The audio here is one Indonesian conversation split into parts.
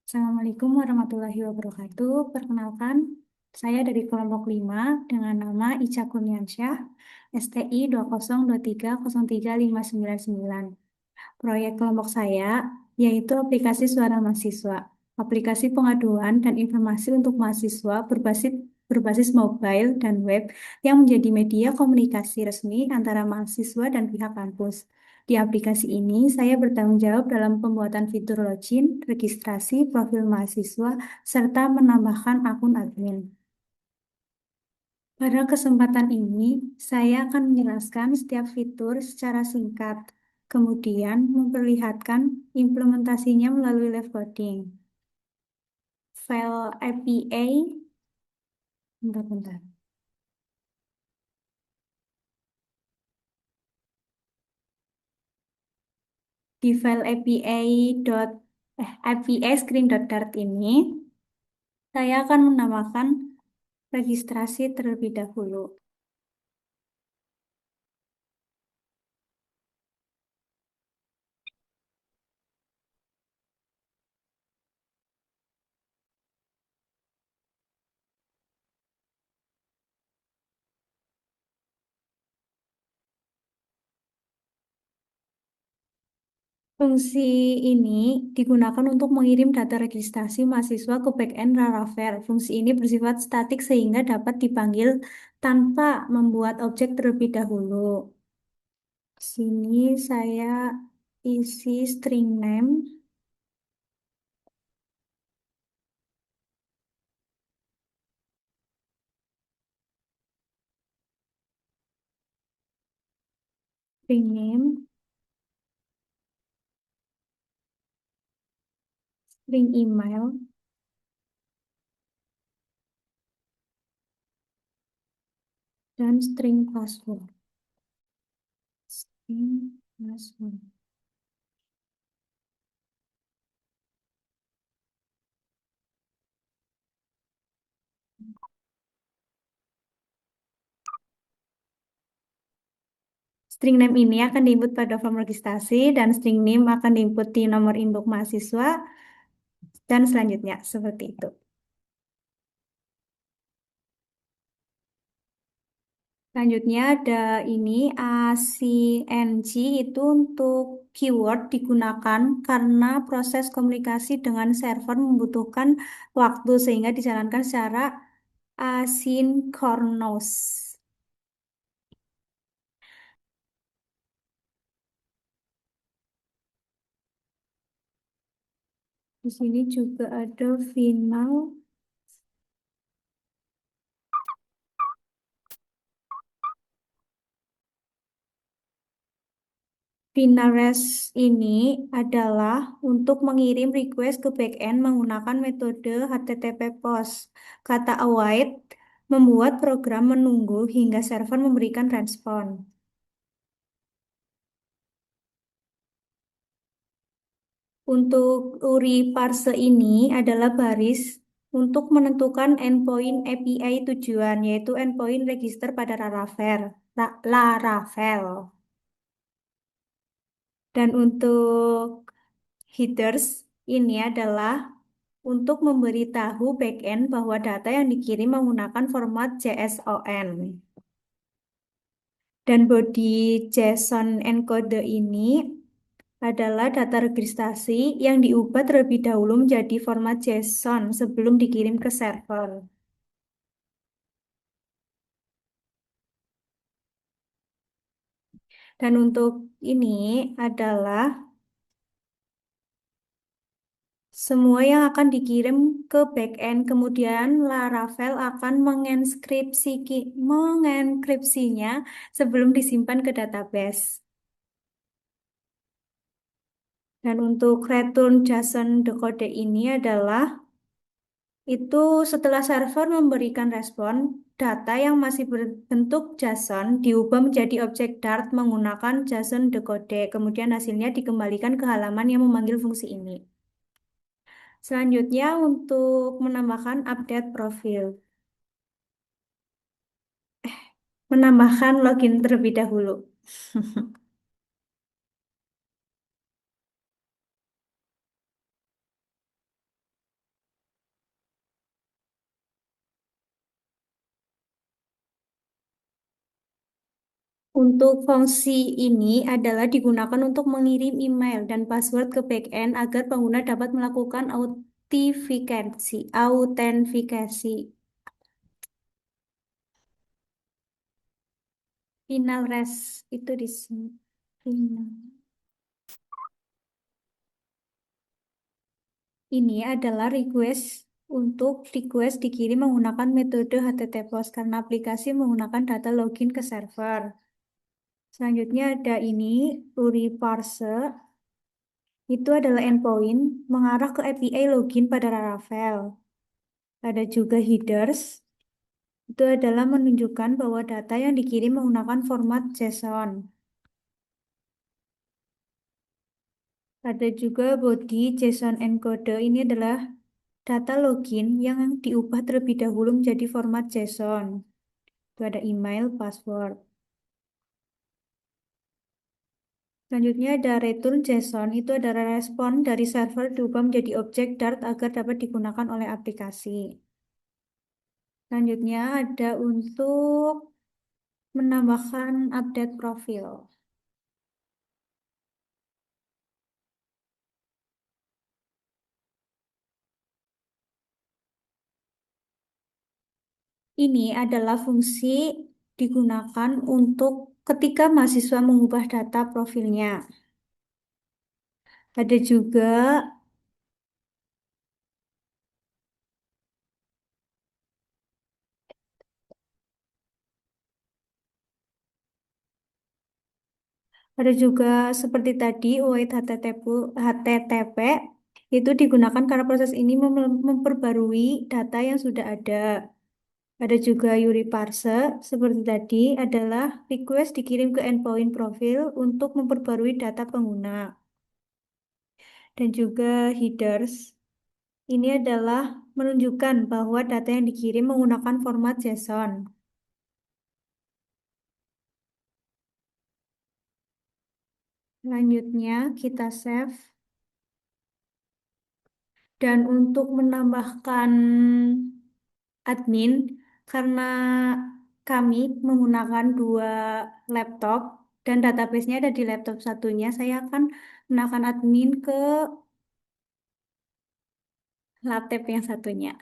Assalamualaikum warahmatullahi wabarakatuh. Perkenalkan, saya dari kelompok 5 dengan nama Ica Kurniansyah, STI 202303599. Proyek kelompok saya yaitu aplikasi Suara Mahasiswa, aplikasi pengaduan dan informasi untuk mahasiswa berbasis mobile dan web yang menjadi media komunikasi resmi antara mahasiswa dan pihak kampus. Di aplikasi ini, saya bertanggung jawab dalam pembuatan fitur login, registrasi, profil mahasiswa, serta menambahkan akun admin. Pada kesempatan ini, saya akan menjelaskan setiap fitur secara singkat, kemudian memperlihatkan implementasinya melalui live coding. File APA, bentar-bentar. Di file APA screen.dart ini, saya akan menambahkan registrasi terlebih dahulu. Fungsi ini digunakan untuk mengirim data registrasi mahasiswa ke backend Laravel. Fungsi ini bersifat statik sehingga dapat dipanggil tanpa membuat objek terlebih dahulu. Sini saya isi string name, string name, string email, dan string password. String password. String name ini akan diinput pada form registrasi dan string name akan diinput di nomor induk mahasiswa dan selanjutnya seperti itu. Selanjutnya ada ini ACNG itu untuk keyword digunakan karena proses komunikasi dengan server membutuhkan waktu sehingga dijalankan secara asinkronus. Di sini juga ada final. Final REST ini adalah untuk mengirim request ke backend menggunakan metode HTTP POST. Kata await membuat program menunggu hingga server memberikan respon. Untuk URI parse ini adalah baris untuk menentukan endpoint API tujuan, yaitu endpoint register pada Laravel. Laravel. Dan untuk headers ini adalah untuk memberitahu backend bahwa data yang dikirim menggunakan format JSON. Dan body JSON encode ini adalah data registrasi yang diubah terlebih dahulu menjadi format JSON sebelum dikirim ke server. Dan untuk ini adalah semua yang akan dikirim ke backend, kemudian Laravel akan mengenkripsinya sebelum disimpan ke database. Dan untuk return JSON decode ini adalah itu setelah server memberikan respon, data yang masih berbentuk JSON diubah menjadi objek Dart menggunakan JSON decode. Kemudian hasilnya dikembalikan ke halaman yang memanggil fungsi ini. Selanjutnya untuk menambahkan update profil. Menambahkan login terlebih dahulu. Untuk fungsi ini adalah digunakan untuk mengirim email dan password ke backend agar pengguna dapat melakukan autentikasi. Final REST itu di sini. Final. Ini adalah request dikirim menggunakan metode HTTPOS karena aplikasi menggunakan data login ke server. Selanjutnya ada ini, URI parse. Itu adalah endpoint mengarah ke API login pada Laravel. Ada juga headers. Itu adalah menunjukkan bahwa data yang dikirim menggunakan format JSON. Ada juga body JSON encoder. Ini adalah data login yang diubah terlebih dahulu menjadi format JSON. Itu ada email, password. Selanjutnya ada return JSON. Itu adalah respon dari server diubah menjadi objek Dart agar dapat digunakan oleh aplikasi. Selanjutnya ada untuk menambahkan update profil. Ini adalah fungsi digunakan untuk ketika mahasiswa mengubah data profilnya. Ada juga seperti tadi await HTTP itu digunakan karena proses ini memperbarui data yang sudah ada. Ada juga URI parse seperti tadi adalah request dikirim ke endpoint profil untuk memperbarui data pengguna. Dan juga headers. Ini adalah menunjukkan bahwa data yang dikirim menggunakan format JSON. Selanjutnya kita save. Dan untuk menambahkan admin, karena kami menggunakan dua laptop dan database-nya ada di laptop satunya, saya akan menambahkan admin ke laptop yang satunya.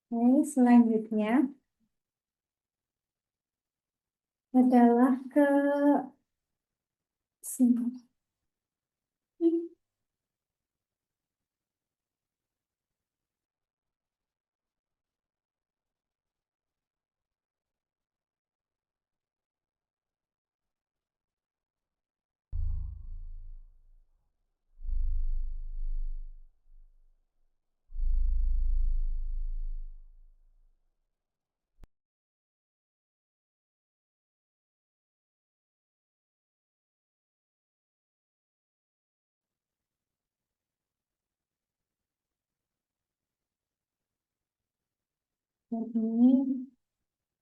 Oke, selanjutnya adalah ke sini. Dan ini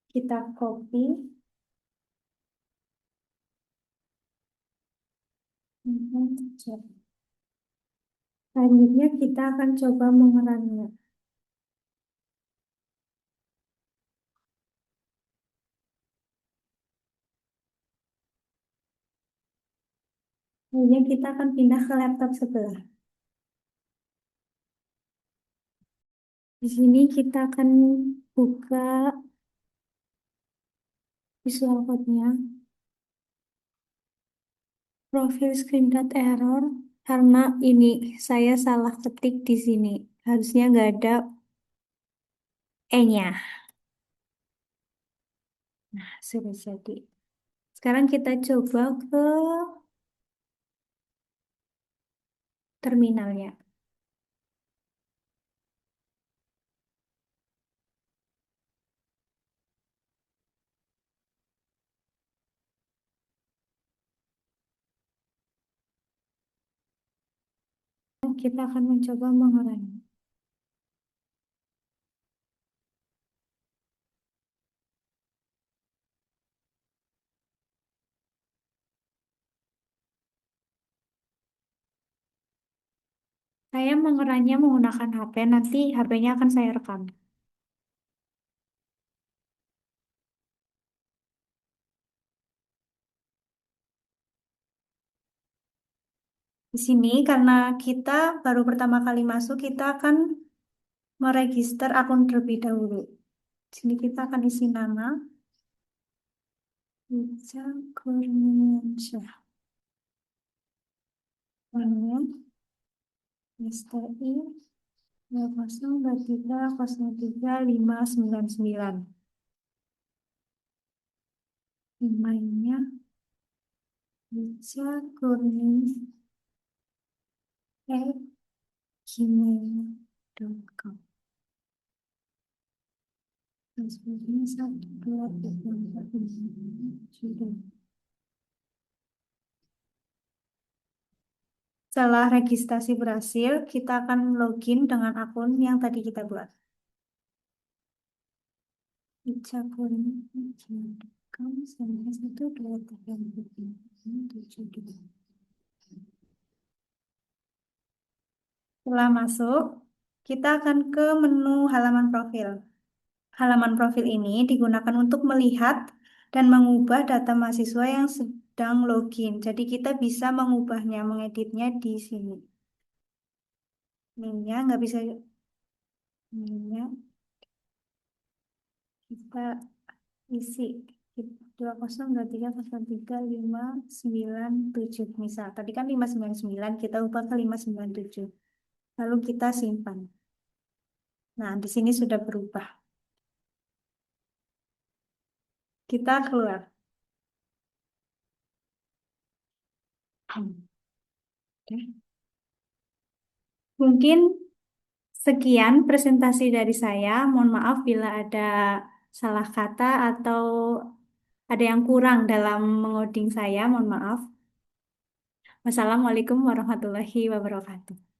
kita copy. Selanjutnya kita akan coba mengerangnya. Kemudian kita akan pindah ke laptop sebelah. Di sini kita akan buka visual code-nya. Profil screen dot error karena ini saya salah ketik di sini. Harusnya nggak ada E-nya. Nah, sudah jadi. Sekarang kita coba ke terminalnya. Kita akan mencoba mengurangi. Saya menguranginya menggunakan HP, nanti HP-nya akan saya rekam. Di sini karena kita baru pertama kali masuk, kita akan meregister akun terlebih dahulu. Di sini kita akan isi nama, Ica Kurniansyah. Namanya, STI 2023 03 599. Emailnya Ica Kurniansyah @gmail.com. Passwordnya 1234 sudah. Setelah registrasi berhasil, kita akan login dengan akun yang tadi kita buat. Icakurni.com sampai 123 Setelah masuk, kita akan ke menu halaman profil. Halaman profil ini digunakan untuk melihat dan mengubah data mahasiswa yang sedang login. Jadi kita bisa mengubahnya, mengeditnya di sini. Minnya nggak bisa, minnya kita isi 2023 03 597 misal. Tadi kan 599, kita ubah ke 597. Lalu kita simpan. Nah, di sini sudah berubah. Kita keluar. Oke. Mungkin sekian presentasi dari saya. Mohon maaf bila ada salah kata atau ada yang kurang dalam mengoding saya. Mohon maaf. Wassalamualaikum warahmatullahi wabarakatuh.